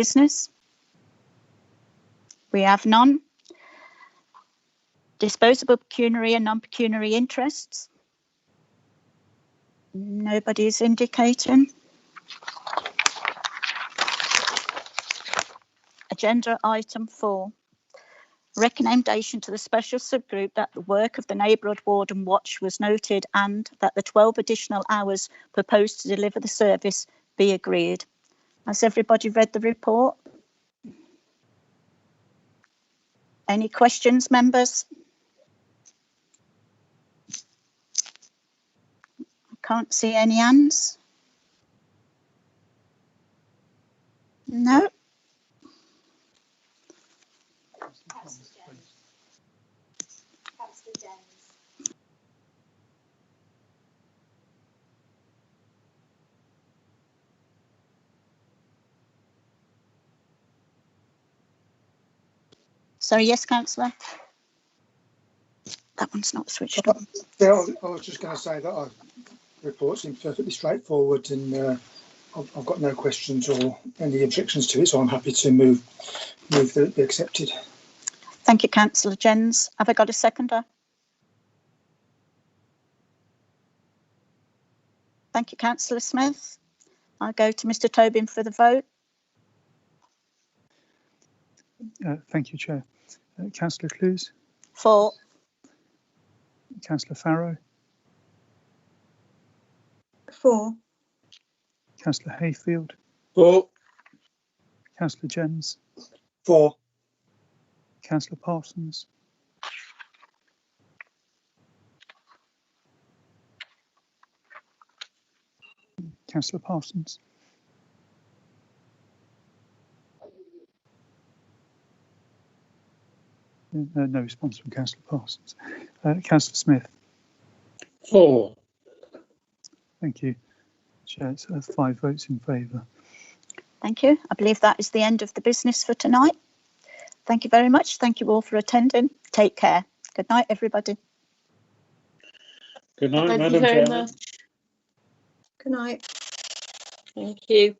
business? We have none. Disposable pecuniary and non-pecuniary interests? Nobody is indicating. Agenda item 4. Recommendation to the special subgroup that the work of the Neighbourhood Warden Watch was noted and that the 12 additional hours proposed to deliver the service be agreed. Has everybody read the report? Any questions, members? I can't see any hands. No. Sorry, yes, councillor. That one's not switched on. Yeah, I was just going to say that our report seems perfectly straightforward, and I've got no questions or any objections to it, so I'm happy to move that it be accepted. Thank you, Councillor Jens. Have I got a seconder? Thank you, Councillor Smith. I go to Mr. Tobin for the vote. Thank you, Chair. Councillor Clues? For. Councillor Farrow? For. Councillor Hayfield? For. Councillor Jens? For. Councillor Parsons? Councillor Parsons? No response from Councillor Parsons. Councillor Smith? For. Thank you. Chair, it's 5 votes in favour. Thank you. I believe that is the end of the business for tonight. Thank you very much. Thank you all for attending. Take care. Good night, everybody. Good night, Thank you Madam very Chairman. much. Good night. Thank you.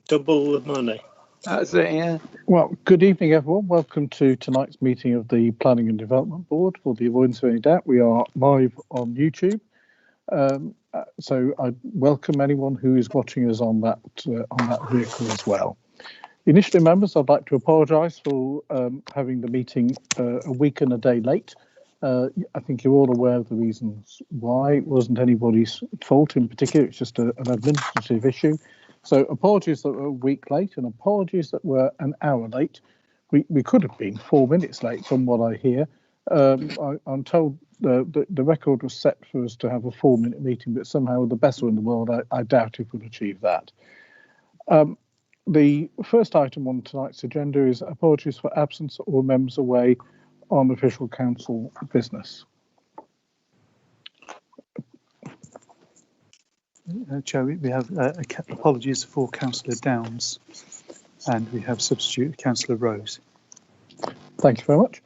Double the money. That's it, yeah. Well, good evening, everyone. Welcome to tonight's meeting of the Planning and Development Board. For the avoidance of any doubt, we are live on YouTube. So I welcome anyone who is watching us on that vehicle as well. Initially, members, I'd like to apologise for having the meeting a week and a day late. I think you're all aware of the reasons why. It wasn't anybody's fault in particular. It's just an administrative issue. So apologies that we're a week late and apologies that we're an hour late. We could have been 4 minutes late from what I hear. I'm told the record was set for us to have a 4-minute meeting, but somehow with the best one in the world, I doubt if we'll achieve that. The first item on tonight's agenda is apologies for absence or members away on official council business. Chair, we have apologies for Councillor Downs, and we have substitute Councillor Rose. Thank you very much.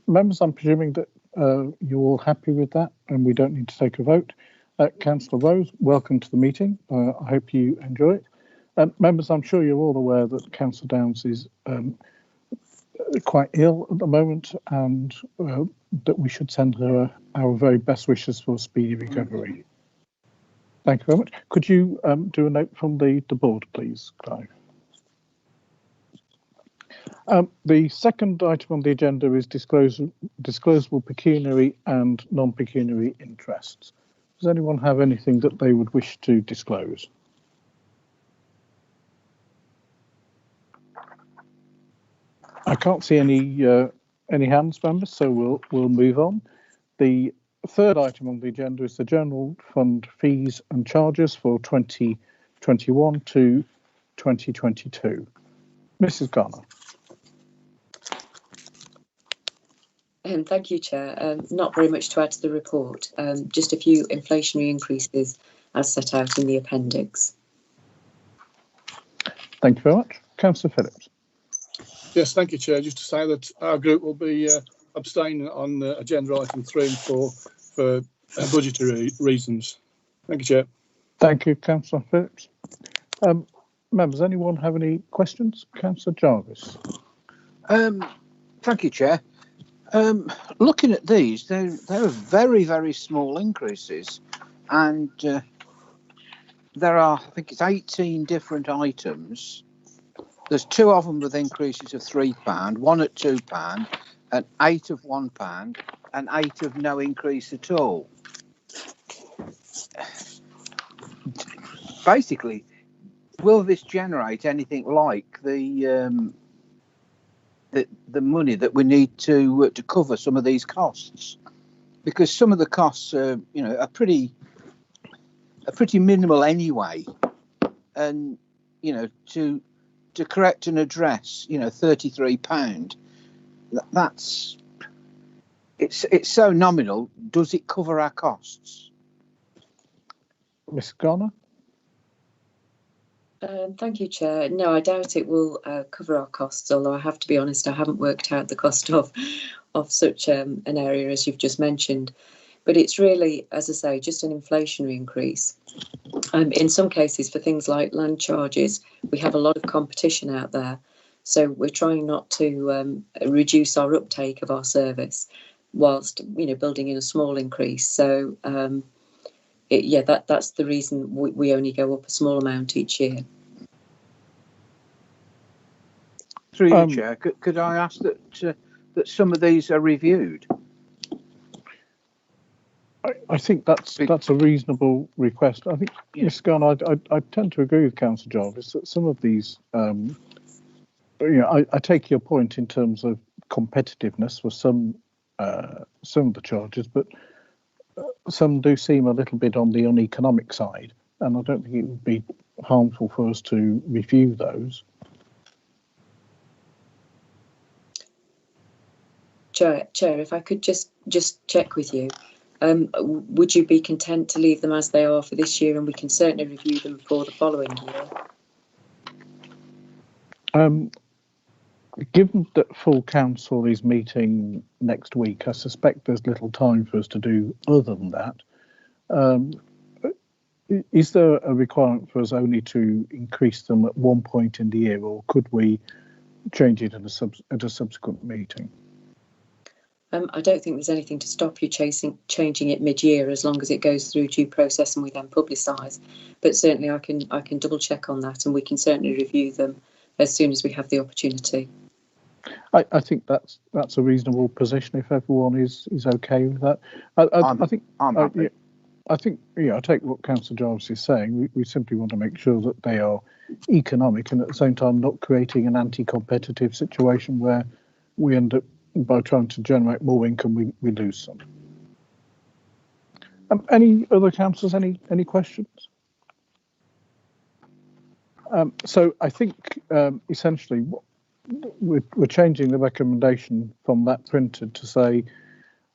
Members, I'm presuming that you're all happy with that and we don't need to take a vote. Councillor Rose, welcome to the meeting. I hope you enjoy it. Members, I'm sure you're all aware that Councillor Downs is quite ill at the moment and that we should send her our very best wishes for a speedy recovery. Thank you very much. Could you do a note from the board, please, Clive? The second item on the agenda is disclosable pecuniary and non-pecuniary interests. Does anyone have anything that they would wish to disclose? I can't see any hands, members, so we'll move on. The third item on the agenda is the general fund fees and charges for 2021 to 2022. Mrs. Garner. Thank you, Chair. Not very much to add to the report. Just a few inflationary increases as set out in the appendix. Thank you very much. Councillor Phillips. Yes, thank you, Chair. Just to say that our group will be abstaining on agenda item 3 and 4 for budgetary reasons. Thank you, Chair. Thank you, Councillor Phillips. Members, anyone have any questions? Councillor Jarvis. Thank you, Chair. Looking at these, they're very, very small increases, and there are, I think it's 18 different items. There's 2 of them with increases of £3, 1 at £2, and 8 of £1, and 8 of no increase at all. Basically, will this generate anything like the money that we need to cover some of these costs? Because some of the costs are, are pretty minimal anyway, and to correct an address, £33. It's so nominal. Does it cover our costs? Ms. Garner. Thank you, Chair. No, I doubt it will cover our costs, although I have to be honest, I haven't worked out the cost of such an area as you've just mentioned. But it's really, as I say, just an inflationary increase. In some cases, for things like land charges, we have a lot of competition out there. So we're trying not to reduce our uptake of our service whilst, building in a small increase. So, that's the reason we only go up a small amount each year. Through you, Chair, could I ask that some of these are reviewed? I think that's a reasonable request. I think, Ms. Garner, I tend to agree with Councillor Jarvis that some of these, I take your point in terms of competitiveness for some of the charges, but some do seem a little bit on the uneconomic side, and I don't think it would be harmful for us to review those. Chair, if I could just check with you, would you be content to leave them as they are for this year, and we can certainly review them for the following year? Given that full council is meeting next week, I suspect there's little time for us to do other than that. is there a requirement for us only to increase them at one point in the year, or could we change it at a subsequent meeting? I don't think there's anything to stop you changing it mid-year, as long as it goes through due process and we then publicise. But certainly I can double check on that, and we can certainly review them as soon as we have the opportunity. I think that's a reasonable position if everyone is okay with that. I think I'm happy. I think, I take what Councillor Jarvis is saying. We simply want to make sure that they are economic and at the same time not creating an anti-competitive situation where we end up, by trying to generate more income, we lose some. Any other councillors, any questions? So I think essentially we're changing the recommendation from that printed to say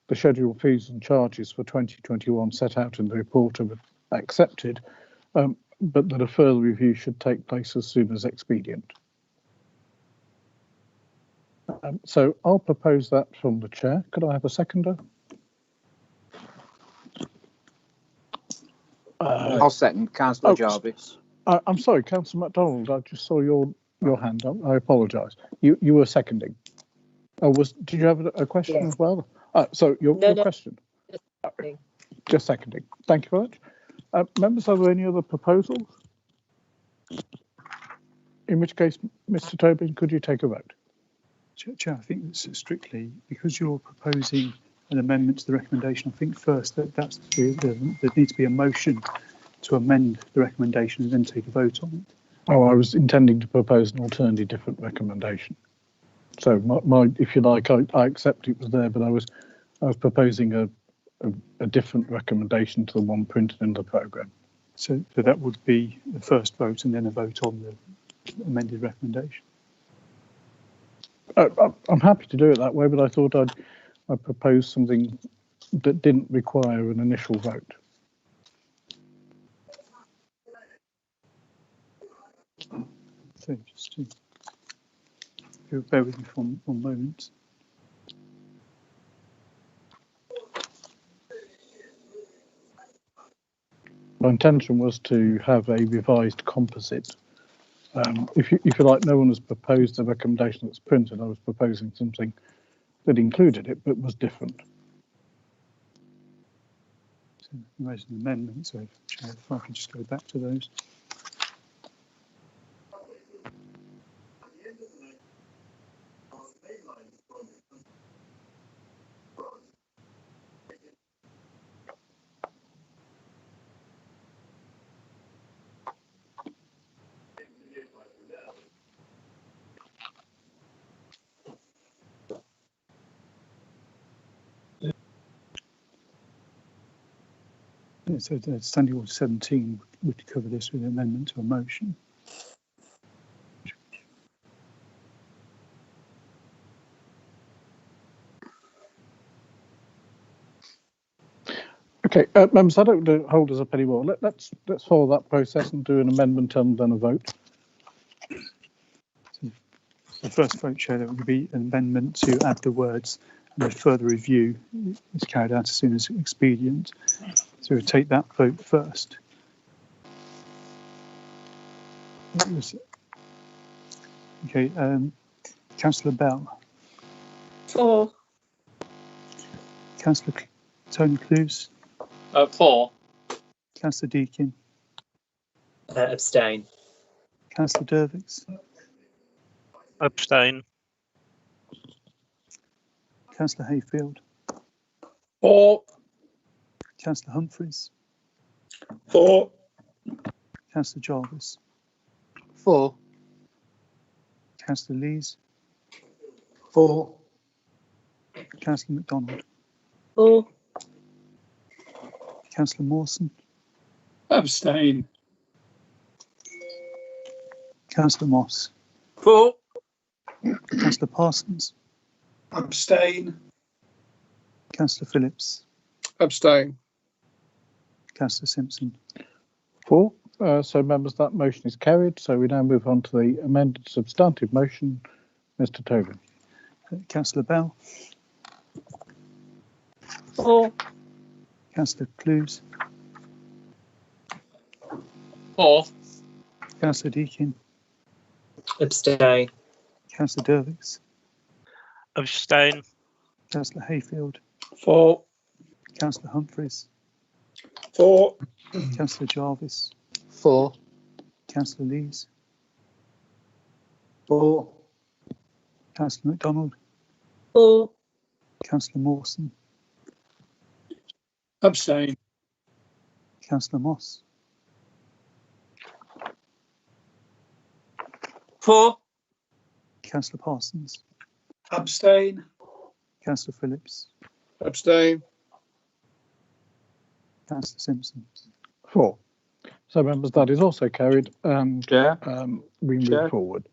the scheduled fees and charges for 2021 set out in the report are accepted, but that a further review should take place as soon as expedient. So I'll propose that from the chair. Could I have a seconder? I'll second Councillor Jarvis. I'm sorry, Councillor MacDonald. I just saw your hand up. I apologise. You were seconding. Oh, did you have a question as well? So your question. Just seconding. Thank you very much. Members, are there any other proposals? In which case, Mr. Tobin, could you take a vote? Chair, I think it's strictly because you're proposing an amendment to the recommendation. I think first there needs to be a motion to amend the recommendation and then take a vote on it. Oh, I was intending to propose an alternative different recommendation. So my if you like, I accept it was there, but I was proposing a different recommendation to the one printed in the programme. So that would be the first vote and then a vote on the amended recommendation. I'm happy to do it that way, but I thought I'd propose something that didn't require an initial vote. So just to bear with me for one moment. My intention was to have a revised composite. If you like, no one has proposed a recommendation that's printed. I was proposing something that included it but was different. So raise an amendment. So if I can just go back to those. So the Standing Order 17 would cover this with an amendment to a motion. Okay, members, I don't want to hold us up anymore. Let's follow that process and do an amendment and then a vote. So the first vote, Chair, there would be an amendment to add the words "and a further review is carried out as soon as expedient." So we'll take that vote first. Okay, Councillor Bell. 4. Councillor Tony Clues. 4. Councillor Deakin. Abstain. Councillor Dervix. Abstain. Councillor Hayfield. 4. Councillor Humphreys. 4. Councillor Jarvis. 4. Councillor Lees. 4. Councillor MacDonald. 4. Councillor Mawson. Abstain. Councillor Moss. 4. Councillor Parsons. Abstain. Councillor Phillips. Abstain. Councillor Simpson. 4. So, members, that motion is carried. So we now move on to the amended substantive motion. Mr. Tobin. Councillor Bell. 4. Councillor Clues. 4. Councillor Deakin, Abstain. Councillor Dervix, Abstain. Councillor Hayfield, 4. Councillor Humphreys, 4. Councillor Jarvis, 4. Councillor Lees, 4. Councillor MacDonald, 4. Councillor Mawson, Abstain. Councillor Moss, 4. Councillor Parsons, Abstain. Councillor Phillips, Abstain. Councillor Simpson. 4. So, members, that is also carried, and Chair, we move Chair. forward.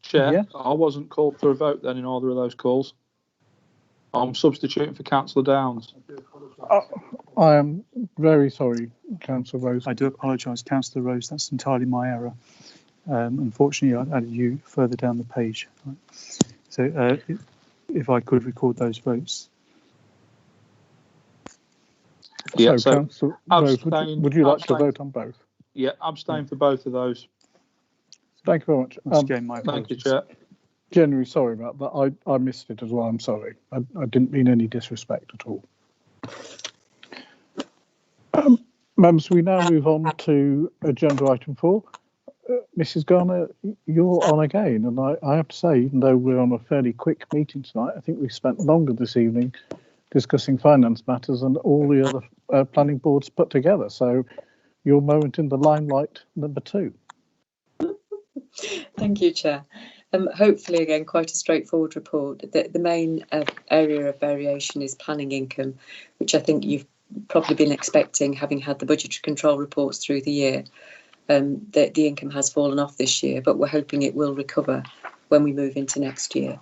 Chair, Yes. I wasn't called for a vote then in either of those calls. I'm substituting for Councillor Downs. I am very sorry, Councillor Rose. I do apologise, Councillor Rose, that's entirely my error. Unfortunately, I added you further down the page. So if I could record those votes. Yeah, so Councillor Rose, abstain, would you like to abstain. vote on both? Yeah, abstain for both of those. Thank you very much. Once again, my Thank you, apologies. Chair. Genuinely sorry about that. I missed it as well. I'm sorry. I didn't mean any disrespect at all. Members, we now move on to agenda item 4. Mrs. Garner, you're on again, and I have to say, even though we're on a fairly quick meeting tonight, I think we spent longer this evening discussing finance matters and all the other planning boards put together. So your moment in the limelight, number 2. Thank you, Chair. Hopefully, again, quite a straightforward report. The main area of variation is planning income, which I think you've probably been expecting, having had the budgetary control reports through the year. The income has fallen off this year, but we're hoping it will recover when we move into next year.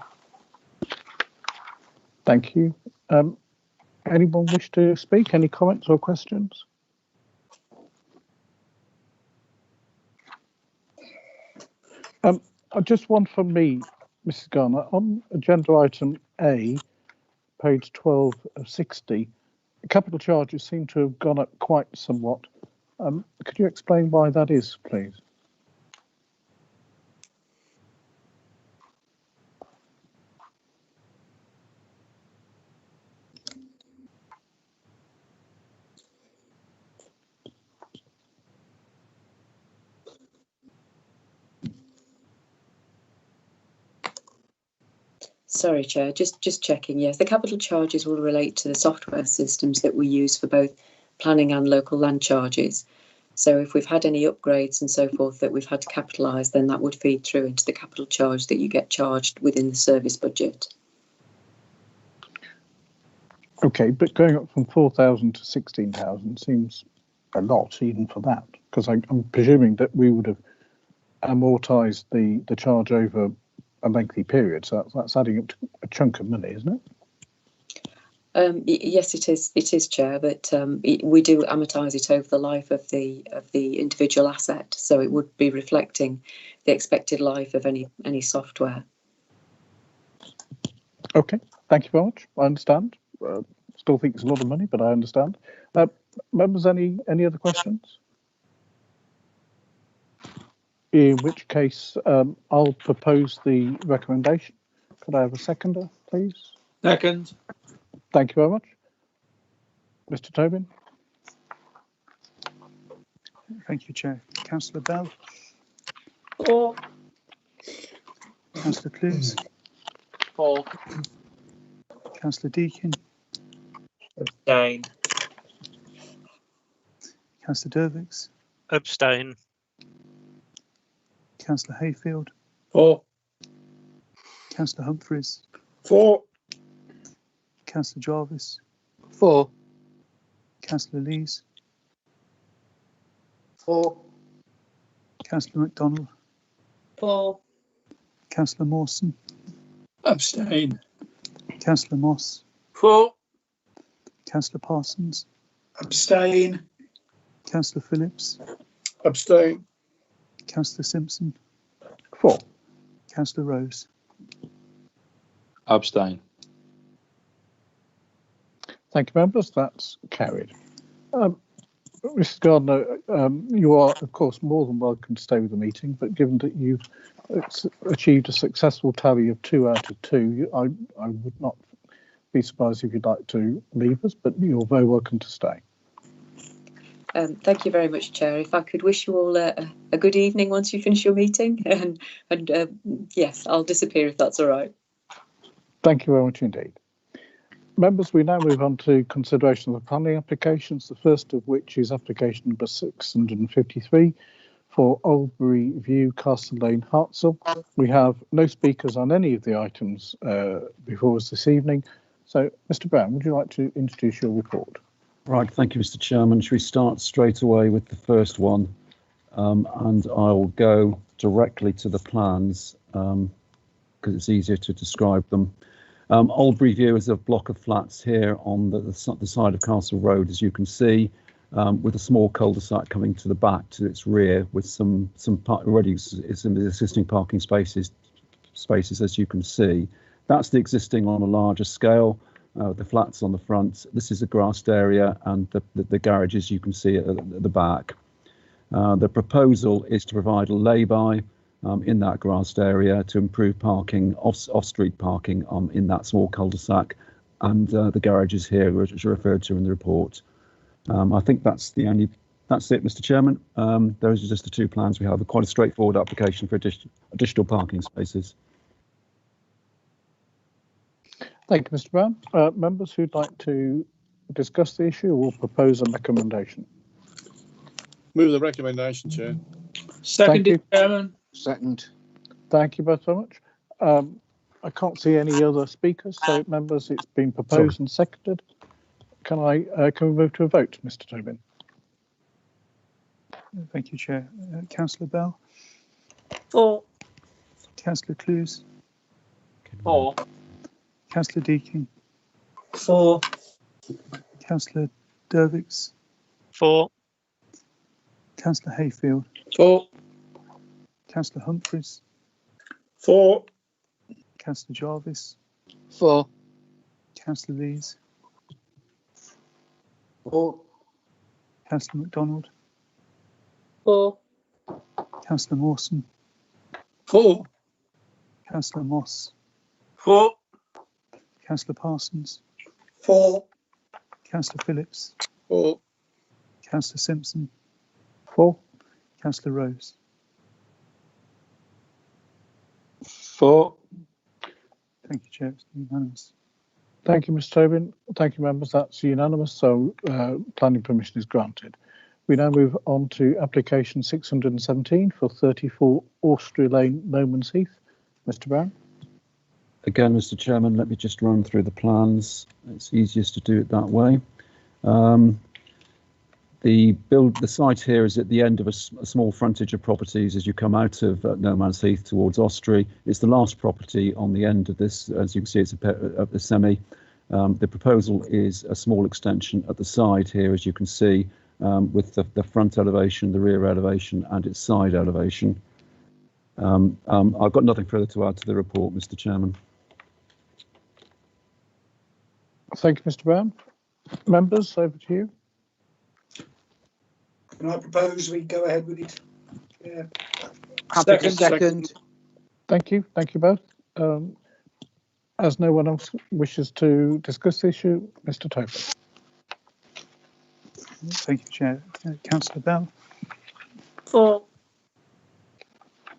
Thank you. Anyone wish to speak? Any comments or questions? Just one from me, Mrs. Garner. On agenda item A, page 12 of 60, capital charges seem to have gone up quite somewhat. Could you explain why that is, please? Sorry, Chair, just checking. Yes, the capital charges will relate to the software systems that we use for both planning and local land charges. So if we've had any upgrades and so forth that we've had to capitalise, then that would feed through into the capital charge that you get charged within the service budget. Okay, but going up from 4,000 to 16,000 seems a lot even for that, because I'm presuming that we would have amortised the charge over a lengthy period, so that's adding up to a chunk of money, isn't it? Yes, it is, Chair, but we do amortise it over the life of the individual asset, so it would be reflecting the expected life of any software. Okay, thank you very much. I understand. Still think it's a lot of money, but I understand. Members, any other questions? In which case, I'll propose the recommendation. Could I have a seconder, please? Second. Thank you very much. Mr. Tobin? Thank you, Chair. Councillor Bell, 4. Councillor Clues, 4. Councillor Deakin, Abstain. Councillor Dervix, Abstain. Councillor Hayfield, 4. Councillor Humphreys, 4. Councillor Jarvis, 4. Councillor Lees, 4. Councillor MacDonald, 4. Councillor Mawson, Abstain. Councillor Moss, 4. Councillor Parsons, Abstain. Councillor Phillips, Abstain. Councillor Simpson, 4. Councillor Rose. Abstain. Thank you, members. That's carried. Mrs. Gardner, you are, of course, more than welcome to stay with the meeting, but given that you've achieved a successful tally of 2 out of 2, I would not be surprised if you'd like to leave us, but you're very welcome to stay. Thank you very much, Chair. If I could wish you all a good evening once you finish your meeting, and yes, I'll disappear if that's all right. Thank you very much indeed. Members, we now move on to consideration of the planning applications, the first of which is application number 653 for Oldbury View, Castle Lane, Hartsell. We have no speakers on any of the items before us this evening. So, Mr. Brown, would you like to introduce your report? Right, thank you, Mr. Chairman. Should we start straight away with the first one? And I'll go directly to the plans because it's easier to describe them. Oldbury View is a block of flats here on the side of Castle Road, as you can see, with a small cul-de-sac coming to the back to its rear, with some existing parking spaces, as you can see. That's the existing on a larger scale. The flats on the front. This is a grassed area, and the garages you can see at the back. The proposal is to provide a lay-by in that grassed area to improve parking, off-street parking in that small cul-de-sac, and the garages here, which are referred to in the report. I think that's it, Mr. Chairman. Those are just the 2 plans we have. Quite a straightforward application for additional parking spaces. Thank you, Mr. Brown. Members who'd like to discuss the issue or propose a recommendation? Move the recommendation, Chair. Seconded, Chairman. Second. Thank you both so much. I can't see any other speakers, so members, it's been proposed and seconded. Can we move to a vote, Mr. Tobin? Thank you, Chair. Councillor Bell. For. Councillor Clues. For. Councillor Deakin. For. Councillor Dervix. For. Councillor Hayfield. For. Councillor Humphreys. For. Councillor Jarvis. For. Councillor Lees. For. Councillor MacDonald. For. Councillor Mawson. For. Councillor Moss. For. Councillor Parsons. For. Councillor Phillips. For. Councillor Simpson. For. Councillor Rose. For. Thank you, Chair. It's unanimous. Thank you, Mr. Tobin. Thank you, members. That's unanimous, so planning permission is granted. We now move on to application 617 for 34 Austria Lane, Nomans Heath. Mr. Brown. Again, Mr. Chairman, let me just run through the plans. It's easiest to do it that way. The site here is at the end of a small frontage of properties as you come out of Nomans Heath towards Ostry. It's the last property on the end of this. As you can see, it's a semi. The proposal is a small extension at the side here, as you can see, with the front elevation, the rear elevation, and its side elevation. I've got nothing further to add to the report, Mr. Chairman. Thank you, Mr. Brown. Members, over to you. Can I propose we go ahead with it? Yeah. Happy to second. Thank you. Thank you both. As no one else wishes to discuss the issue, Mr. Tobin. Thank you, Chair. Councillor Bell. For.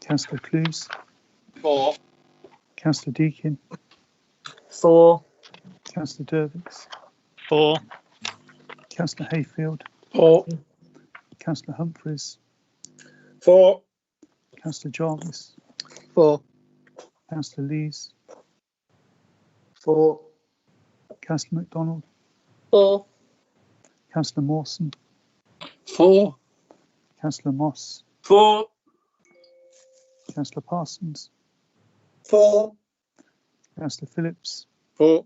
Councillor Clues. For. Councillor Deakin. For. Councillor Dervix. For. Councillor Hayfield. For. Councillor Humphreys. For. Councillor Jarvis. For. Councillor Lees. For. Councillor MacDonald. For. Councillor Mawson. For. Councillor Moss. For. Councillor Parsons. For. Councillor Phillips. For.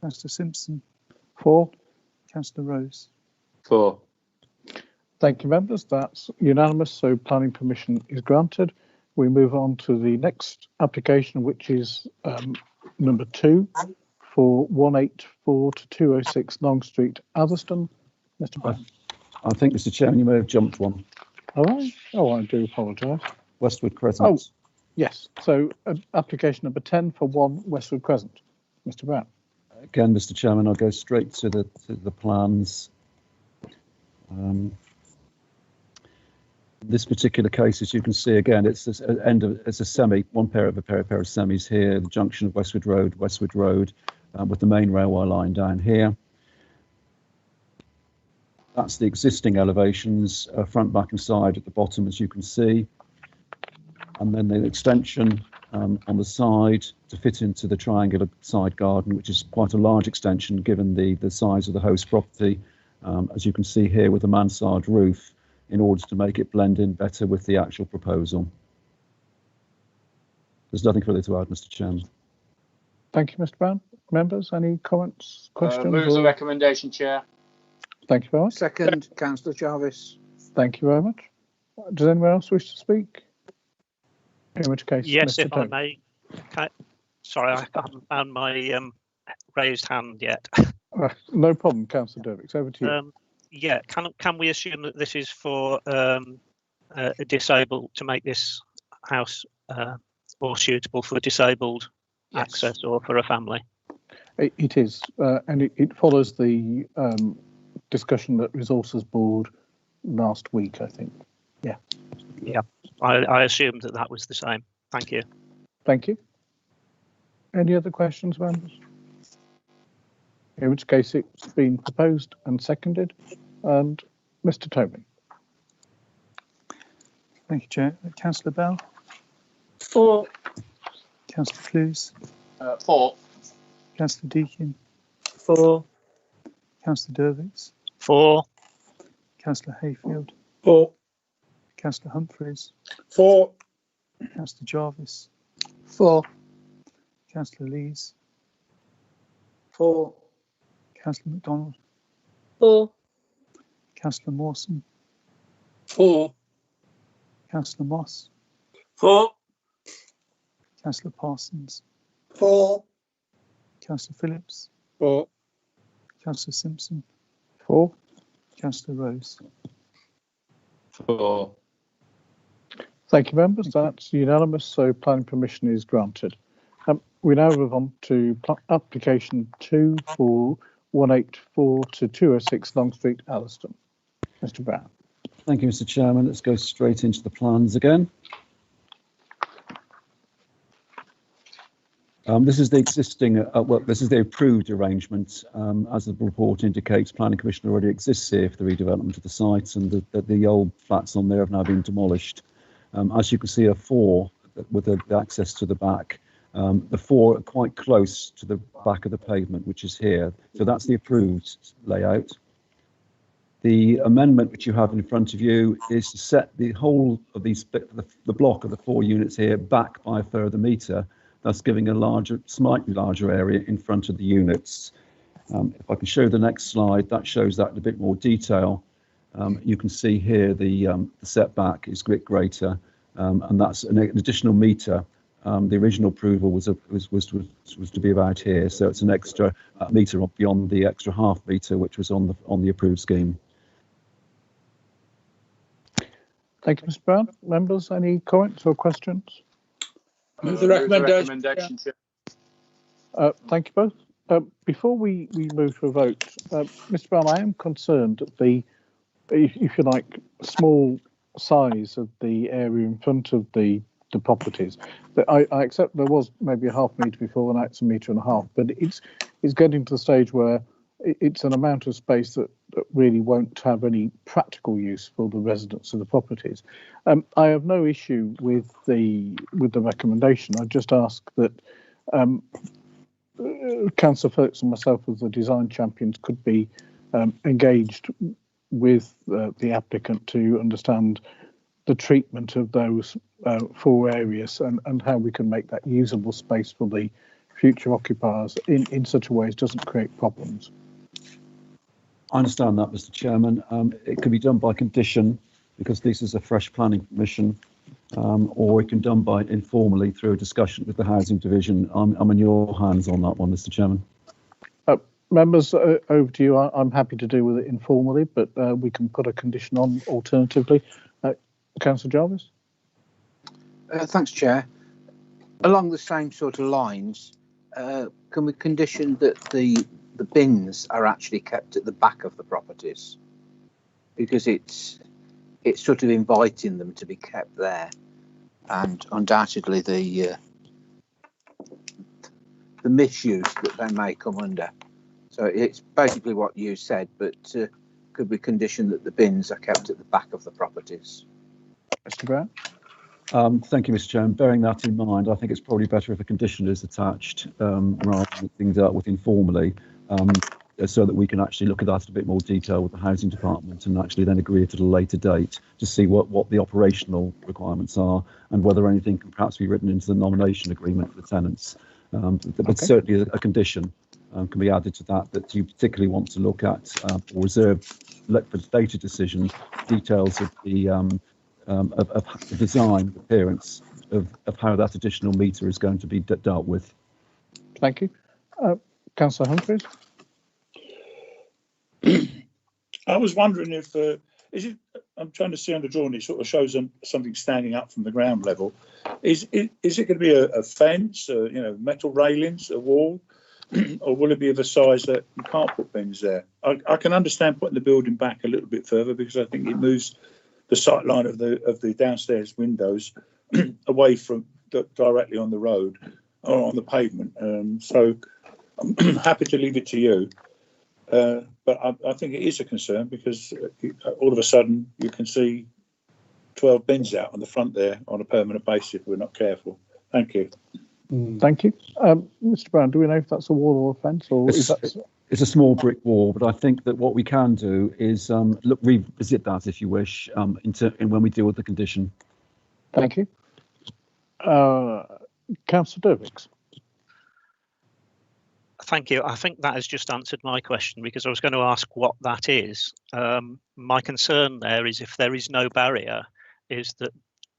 Councillor Simpson. For. Councillor Rose. For. Thank you, members. That's unanimous, so planning permission is granted. We move on to the next application, which is number 2 for 184 to 206 Long Street, Atherstone. Mr. Brown. I think, Mr. Chairman, you may have jumped one. All right. Oh, I do apologise. Westwood Crescent. Oh, yes. So application number 10 for 1 Westwood Crescent. Mr. Brown. Again, Mr. Chairman, I'll go straight to the plans. This particular case, as you can see, again, it's a semi, one pair of semis here, the junction of Westwood Road, with the main railway line down here. That's the existing elevations, front, back and side at the bottom, as you can see. And then the extension on the side to fit into the triangular side garden, which is quite a large extension given the size of the host property, as you can see here with the mansard roof, in order to make it blend in better with the actual proposal. There's nothing further to add, Mr. Chairman. Thank you, Mr. Brown. Members, any comments, questions? Move the recommendation, Chair. Thank you very much. Second, Councillor Jarvis. Thank you very much. Does anyone else wish to speak? In which case, yes, Mr. if I may. Sorry, I haven't found my raised hand yet. No problem, Councillor Dervix. Over to you. Yeah, can we assume that this is for a disabled, to make this house more suitable for disabled access or for a family? It is, and it follows the discussion at Resources Board last week, I think. Yeah. Yeah, I assumed that was the same. Thank you. Thank you. Any other questions, members? In which case it's been proposed and seconded. And Mr. Toby. Thank you, Chair. Councillor Bell. 4. Councillor Clues. 4. Councillor Deakin. 4. Councillor Dervix. 4. Councillor Hayfield. 4. Councillor Humphreys. 4. Councillor Jarvis. 4. Councillor Lees. 4. Councillor MacDonald. 4. Councillor Mawson. 4. Councillor Moss. 4. Councillor Parsons. 4. Councillor Phillips. 4. Councillor Simpson. 4. Councillor Rose. 4. Thank you, members. That's unanimous, so planning permission is granted. We now move on to application 2 for 184 to 206 Long Street, Alliston. Mr. Brown. Thank you, Mr. Chairman. Let's go straight into the plans again. This is the existing, this is the approved arrangement. As the report indicates, Planning Commission already exists here for the redevelopment of the site, and the old flats on there have now been demolished. As you can see, 4 with the access to the back. The 4 are quite close to the back of the pavement, which is here. So that's the approved layout. The amendment which you have in front of you is to set the whole of these, the block of the 4 units here back by a further metre, thus giving a larger, slightly larger area in front of the units. If I can show the next slide, that shows that in a bit more detail. You can see here the setback is a bit greater, and that's an additional metre. The original approval was to be about here, so it's an extra metre beyond the extra half metre which was on the approved scheme. Thank you, Mr. Brown. Members, any comments or questions? Move the recommendation. Thank you both. Before we move to a vote, Mr. Brown, I am concerned that the, if you like, small size of the area in front of the properties. That I accept there was maybe a half metre before, and now it's 1.5 metres, but it's getting to the stage where it's an amount of space that really won't have any practical use for the residents of the properties. I have no issue with the recommendation. I just ask that Councillor Phillips and myself, as the design champions, could be engaged with the applicant to understand the treatment of those 4 areas and how we can make that usable space for the future occupiers in such a way as doesn't create problems. I understand that, Mr. Chairman. It could be done by condition because this is a fresh planning permission, or it can be done by informally through a discussion with the housing division. I'm in your hands on that one, Mr. Chairman. Members, over to you. I'm happy to deal with it informally, but we can put a condition on alternatively. Councillor Jarvis? Thanks, Chair. Along the same sort of lines, can we condition that the bins are actually kept at the back of the properties? Because it's sort of inviting them to be kept there, and undoubtedly the misuse that they may come under. So it's basically what you said, but could we condition that the bins are kept at the back of the properties? Mr. Brown? Thank you, Mr. Chairman. Bearing that in mind, I think it's probably better if a condition is attached rather than things dealt with informally, so that we can actually look at that in a bit more detail with the housing department and actually then agree at a later date to see what the operational requirements are and whether anything can perhaps be written into the nomination agreement for the tenants. But certainly a condition can be added to that you particularly want to look at or reserve for the data decision details of the of the design appearance of how that additional meter is going to be dealt with. Thank you. Councillor Humphreys? I was wondering if is it? I'm trying to see on the drawing. It sort of shows something standing up from the ground level. Is it going to be a fence, metal railings, a wall, or will it be of a size that you can't put bins there? I can understand putting the building back a little bit further because I think it moves the sight line of the downstairs windows away from directly on the road or on the pavement. So I'm happy to leave it to you. But I think it is a concern because all of a sudden you can see 12 bins out on the front there on a permanent basis if we're not careful. Thank you. Thank you. Mr. Brown, do we know if that's a wall or a fence? Or It's a small brick wall, but I think that what we can do is revisit that if you wish when we deal with the condition. Thank you. Councillor Dervix. Thank you. I think that has just answered my question because I was going to ask what that is. My concern there is if there is no barrier, is that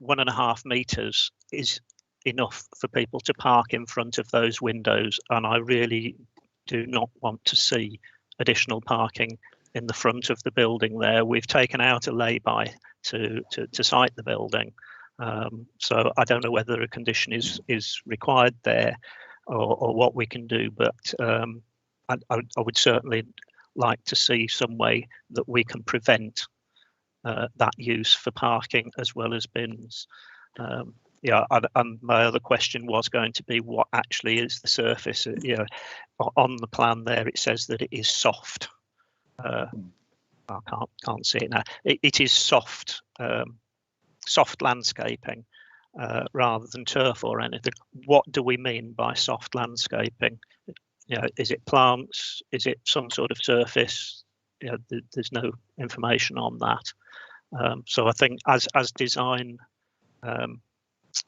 1.5 metres is enough for people to park in front of those windows, and I really do not want to see additional parking in the front of the building there. We've taken out a lay-by to site the building, so I don't know whether a condition is required there or what we can do, but I would certainly like to see some way that we can prevent that use for parking as well as bins. And my other question was going to be what actually is the surface. On the plan there it says that it is soft. I can't see it now. It is soft, soft landscaping rather than turf or anything. What do we mean by soft landscaping? Is it plants? Is it some sort of surface? There's no information on that. So I think as design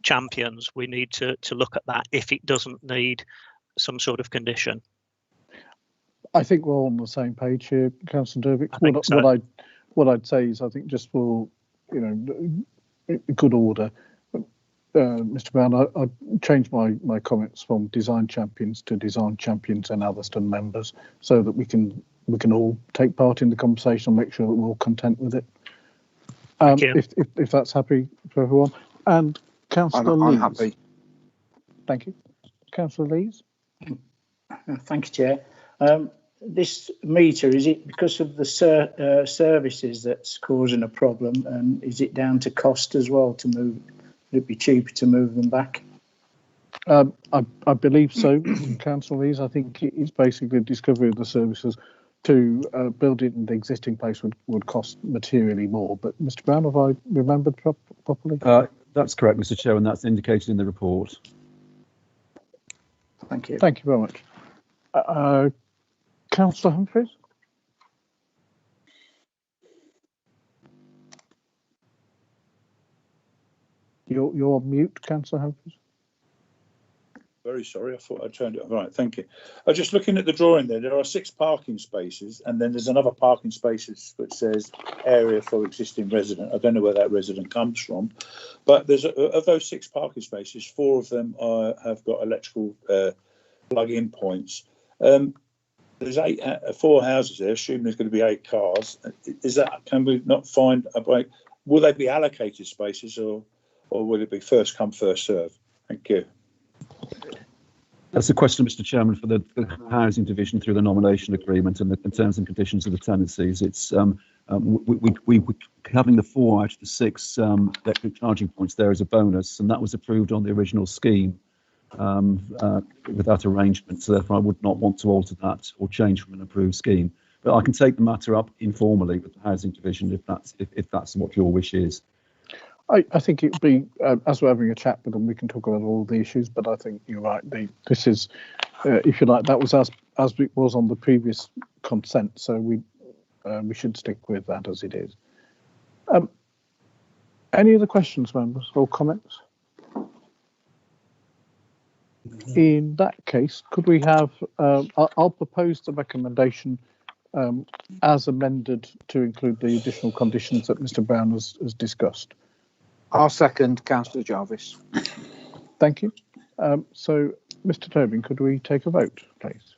champions, we need to look at that if it doesn't need some sort of condition. I think we're all on the same page here, Councillor Dervix. What I'd say is I think just for good order, Mr. Brown, I changed my comments from design champions to design champions and Atherstone members so that we can all take part in the conversation and make sure that we're all content with it. If that's happy for everyone. And Councillor Lees. I'm happy. Thank you. Councillor Lees. Thank you, Chair. This meter, is it because of the services that's causing a problem, and is it down to cost as well to move? Would it be cheaper to move them back? I believe so, Councillor Lees. I think it's basically the discovery of the services. To build it in the existing place would cost materially more. But Mr. Brown, have I remembered properly? That's correct, Mr. Chair, and that's indicated in the report. Thank you. Thank you very much. Councillor Humphreys. You're on mute, Councillor Humphreys. Very sorry, I thought I turned it on. Right, thank you. I was just looking at the drawing there are 6 parking spaces, and then there's another parking spaces that says area for existing resident. I don't know where that resident comes from, but there's of those 6 parking spaces, 4 of them have got electrical plug-in points. there's four houses there. Assuming there's going to be 8 cars. Is that? Can we not find a break? Will they be allocated spaces, or will it be first come first serve? Thank you. That's a question, Mr. Chairman, for the housing division through the nomination agreement and the terms and conditions of the tenancies. It's we having the 4 out of the 6 electric charging points there as a bonus, and that was approved on the original scheme with that arrangement. So therefore, I would not want to alter that or change from an approved scheme. But I can take the matter up informally with the housing division if that's what your wish is. I think it would be, as we're having a chat with them, we can talk about all the issues, but I think you're right. This is, if you like, that was as it was on the previous consent, so we should stick with that as it is. Any other questions, members, or comments? In that case, could we have, I'll propose the recommendation as amended to include the additional conditions that Mr. Brown has discussed. I'll second Councillor Jarvis. Thank you. So, Mr. Tobin, could we take a vote, please?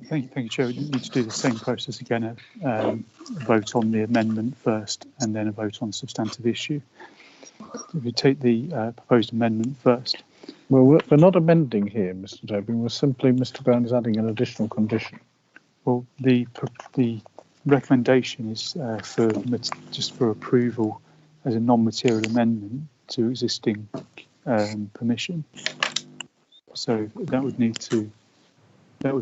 Thank you, Chair. We need to do the same process again. A vote on the amendment first, and then a vote on the substantive issue. If we take the proposed amendment first. Well, we're not amending here, Mr. Tobin. We're simply, Mr. Brown is adding an additional condition. Well, the recommendation is just for approval as a non-material amendment to existing permission. So that would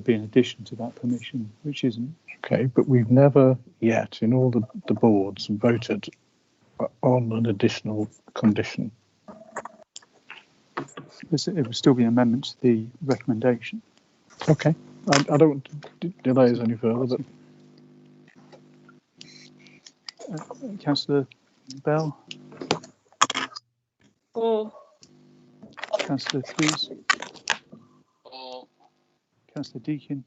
be in addition to that permission, which isn't. Okay, but we've never yet, in all the boards, voted on an additional condition. It would still be an amendment to the recommendation. Okay, I don't want to delay us any further, but Councillor Bell. For. Councillor Clews. For. Councillor Deakin.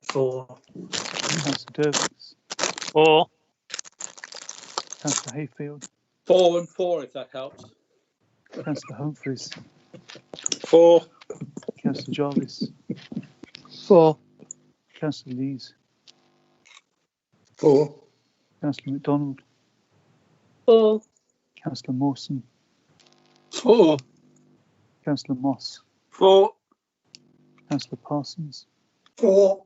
For. Councillor Dervix. For. Councillor Hayfield. 4 and 4, if that helps. Councillor Humphreys. For. Councillor Jarvis. For. Councillor Lees. For. Councillor MacDonald. For. Councillor Mawson. For. Councillor Moss. For. Councillor Parsons. For.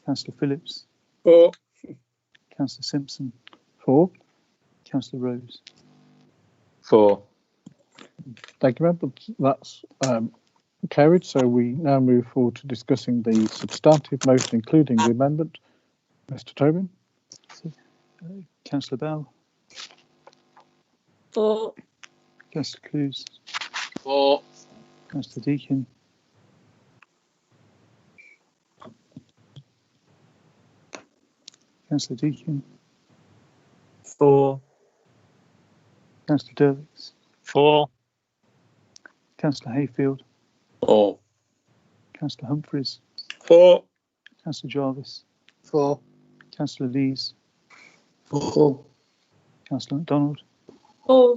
Councillor Phillips. For. Councillor Simpson. for. Councillor Rose. For. Thank you, members. That's carried. So we now move forward to discussing the substantive motion, including the amendment. Mr. Tobin. Councillor Bell. For. Councillor Clews. For. Councillor Deakin. Councillor Deakin. For. Councillor Dervix. For. Councillor Hayfield. For. Councillor Humphreys. For. Councillor Jarvis. For. Councillor Lees. For. Councillor MacDonald. For.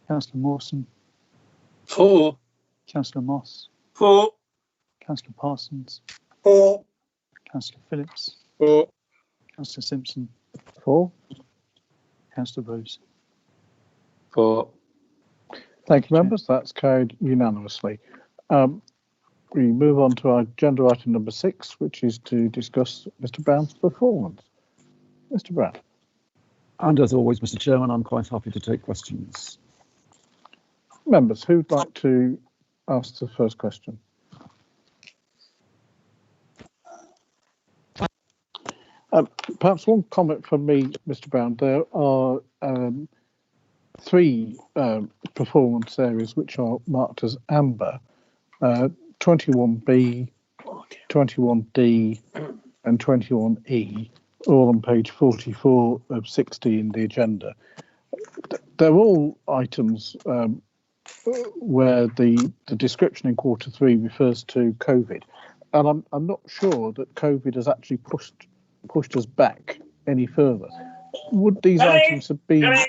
Councillor Mawson. For. Councillor Moss. For. Councillor Parsons. For. Councillor Phillips. For. Councillor Simpson. For. Councillor Rose. For. Thank you, members. That's carried unanimously. We move on to our agenda item number 6, which is to discuss Mr. Brown's performance. Mr. Brown. And as always, Mr. Chairman, I'm quite happy to take questions. Members, who'd like to ask the first question? Perhaps one comment from me, Mr. Brown. There are 3 performance areas which are marked as amber, 21B, 21D and 21E, all on page 44 of 60 in the agenda. They're all items where the description in quarter 3 refers to COVID, and I'm not sure that COVID has actually pushed us back any further. Would these items have been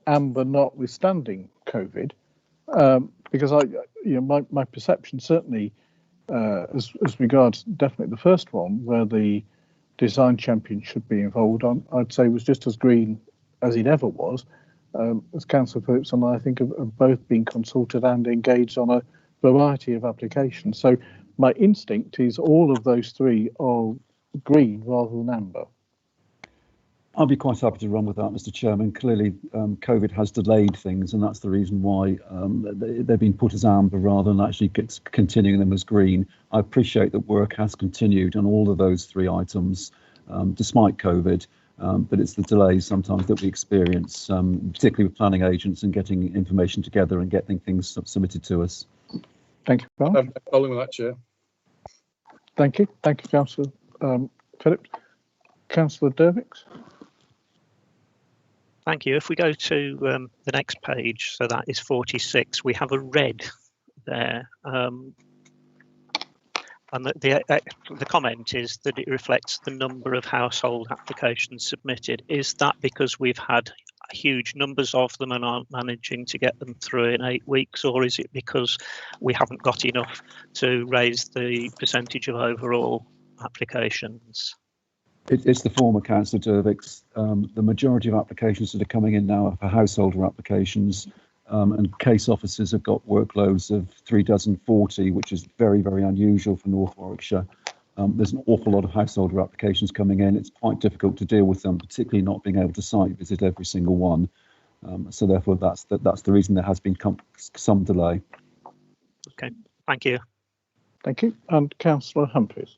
amber notwithstanding COVID? because my perception certainly, as regards definitely the first one, where the design champion should be involved on, I'd say was just as green as it ever was. As Councillor Phillips and I think have both been consulted and engaged on a variety of applications. So my instinct is all of those three are green rather than amber. I'll be quite happy to run with that, Mr. Chairman. Clearly, COVID has delayed things, and that's the reason why they've been put as amber rather than actually continuing them as green. I appreciate that work has continued on all of those three items, despite COVID, but it's the delays sometimes that we experience, particularly with planning agents and getting information together and getting things submitted to us. Thank you, Carl. I'm following with that, Chair. Thank you, Councillor Phillips. Councillor Dervix. Thank you. If we go to the next page, so that is 46, we have a red there. And the comment is that it reflects the number of household applications submitted. Is that because we've had huge numbers of them and aren't managing to get them through in 8 weeks, or is it because we haven't got enough to raise the percentage of overall applications? It's the former, Councillor Dervix. The majority of applications that are coming in now are for householder applications, and case officers have got workloads of 40, which is very, very unusual for North Warwickshire. There's an awful lot of householder applications coming in. It's quite difficult to deal with them, particularly not being able to site visit every single one. So therefore, that's the reason there has been some delay. Okay, thank you. Thank you. And Councillor Humphreys.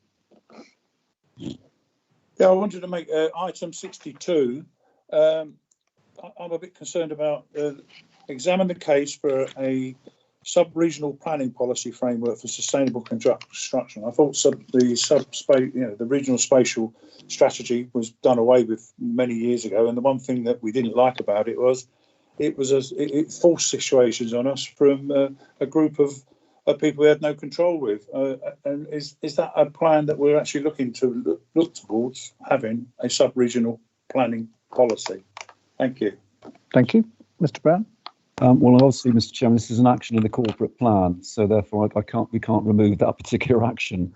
Yeah, I wanted to make item 62. I'm a bit concerned about examine the case for a sub-regional planning policy framework for sustainable construction. I thought the regional spatial strategy was done away with many years ago, and the one thing that we didn't like about it was it forced situations on us from a group of people we had no control with. And is that a plan that we're actually looking to look towards, having a sub-regional planning policy? Thank you. Thank you. Mr. Brown. Well, obviously, Mr. Chairman, this is an action in the corporate plan, so therefore we can't remove that particular action.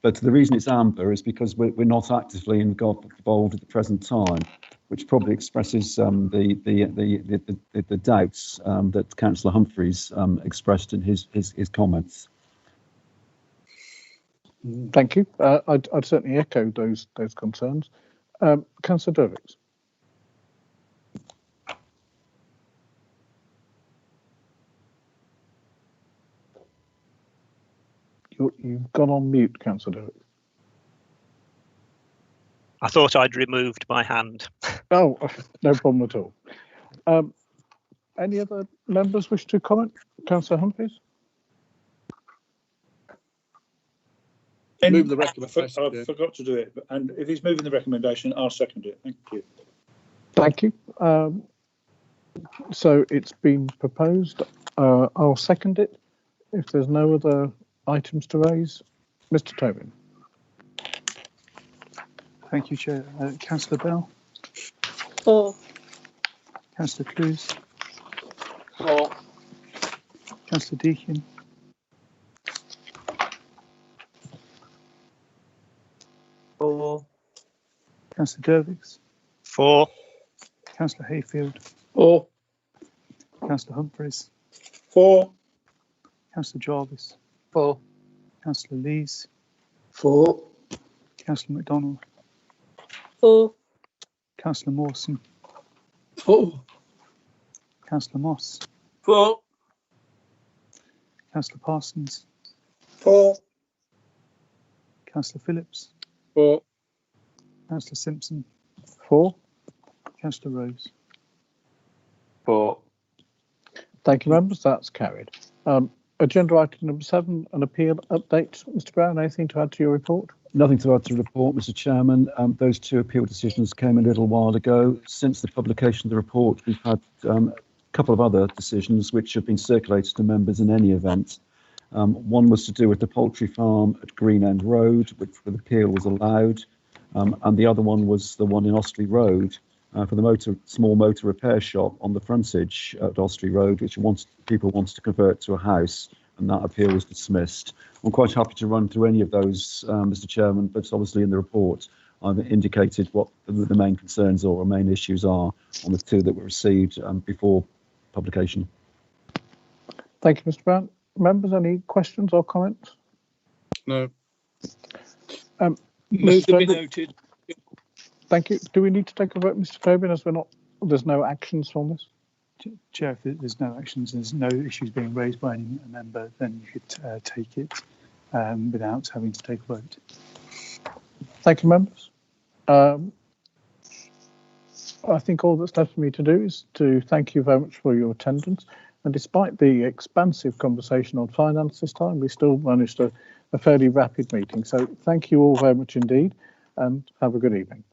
But the reason it's amber is because we're not actively involved at the present time, which probably expresses the doubts that Councillor Humphreys expressed in his comments. Thank you. I'd certainly echo those concerns. Councillor Dervix. You've gone on mute, Councillor Dervix. I thought I'd removed my hand. Oh, no problem at all. Any other members wish to comment? Councillor Humphreys? Move the recommendation. I forgot to do it, and if he's moving the recommendation, I'll second it. Thank you. Thank you. So it's been proposed. I'll second it. If there's no other items to raise, Mr. Tobin. Thank you, Chair. Councillor Bell. 4. Councillor Clues. 4. Councillor Deakin. 4. Councillor Dervix. 4. Councillor Hayfield. 4. Councillor Humphreys. 4. Councillor Jarvis. 4. Councillor Lees. 4. Councillor MacDonald. 4. Councillor Mawson. 4. Councillor Moss. 4. Councillor Parsons. 4. Councillor Phillips. 4. Councillor Simpson. 4. Councillor Rose. 4. Thank you, members. That's carried. Agenda item number 7, an appeal update. Mr. Brown, anything to add to your report? Nothing to add to the report, Mr. Chairman. Those 2 appeal decisions came a little while ago. Since the publication of the report, we've had a couple of other decisions which have been circulated to members in any event. One was to do with the poultry farm at Green End Road, which the appeal was allowed, and the other one was the one in Osterley Road, for the small motor repair shop on the frontage at Ostry Road, which people wanted to convert to a house, and that appeal was dismissed. I'm quite happy to run through any of those, Mr. Chairman, but obviously in the report I've indicated what the main concerns or main issues are on the two that were received before publication. Thank you, Mr. Brown. Members, any questions or comments? No. Ms. To be Tobin? noted. Thank you. Do we need to take a vote, Mr. Tobin, as there's no actions from this? Chair, if there's no actions, there's no issues being raised by any member, then you could take it without having to take a vote. Thank you, members. I think all that's left for me to do is to thank you very much for your attendance. And despite the expansive conversation on finance this time, we still managed a fairly rapid meeting. So thank you all very much indeed, and have a good evening.